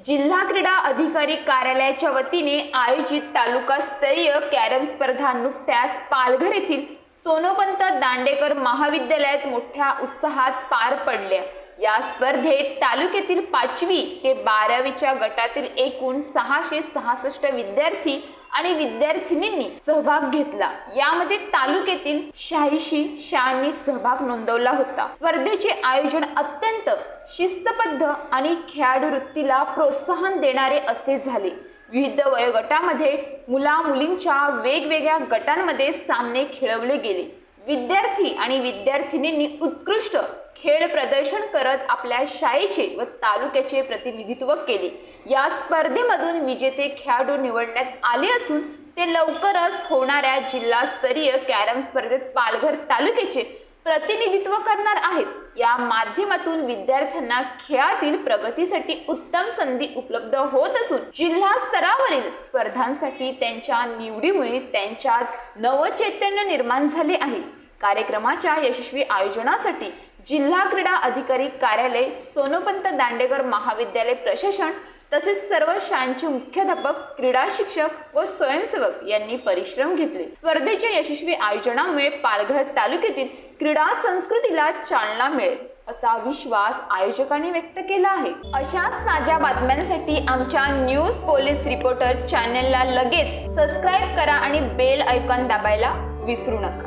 जिल्हा क्रीडा अधिकारी कार्यालयाच्या वतीने आयोजित तालुकास्तरीय कॅरम स्पर्धा नुकत्याच पालघर येथील सोनोपंत दांडेकर महाविद्यालयात मोठ्या उत्साहात पार पडल्या। या स्पर्धेत तालुक्यातील 5वी ते 12वीच्या गटातील एकूण 666 विद्यार्थी आणि विद्यार्थिनींनी सहभाग घेतला। यामध्ये तालुक्यातील 86 शाळांनी सहभाग नोंदवला होता। स्पर्धेचे आयोजन अत्यंत शिस्तबद्ध आणि खेळाडू वृत्तीला प्रोत्साहन देणारे असे झाले। विविध वयोगटामध्ये मुला-मुलींच्या वेगवेगळ्या गटांमध्ये सामने खेळवले गेले। विद्यार्थी आणि विद्यार्थिनींनी उत्कृष्ट खेळ प्रदर्शन करत आपल्या शाळेचे व तालुक्याचे प्रतिनिधित्व केले। या स्पर्धेमधून विजेते खेळाडू निवडण्यात आले असून ते लवकरच होणाऱ्या जिल्हास्तरीय कॅरम स्पर्धेत पालघर तालुक्याचे प्रतिनिधित्व करणार आहेत। या माध्यमातून विद्यार्थ्यांना खेळातील प्रगतीसाठी उत्तम संधी उपलब्ध होत असून जिल्हा स्तरावरील स्पर्धांसाठी त्यांच्या निवडीमुळे त्यांच्यात नवचैतन्य निर्माण झाले आहे। कार्यक्रमाच्या यशस्वी आयोजनासाठी जिल्हा क्रीडा अधिकारी कार्यालय, सोनोपंत दांडेकर महाविद्यालय प्रशासन तसेच सर्व शाळांचे मुख्याध्यापक, क्रीडा शिक्षक व स्वयंसेवक यांनी परिश्रम घेतले। स्पर्धेच्या यशस्वी आयोजनामुळे पालघर तालुक्यातील क्रीडा संस्कृतीला चालना मिळेल असा विश्वास आयोजकांनी व्यक्त केला आहे। अशाच ताज्या बातम्यांसाठी आमच्या न्यूज पोलीस रिपोर्टर चॅनलला लगेच सबस्क्राइब करा आणि बेल आयकॉन दाबायला विसरू नका।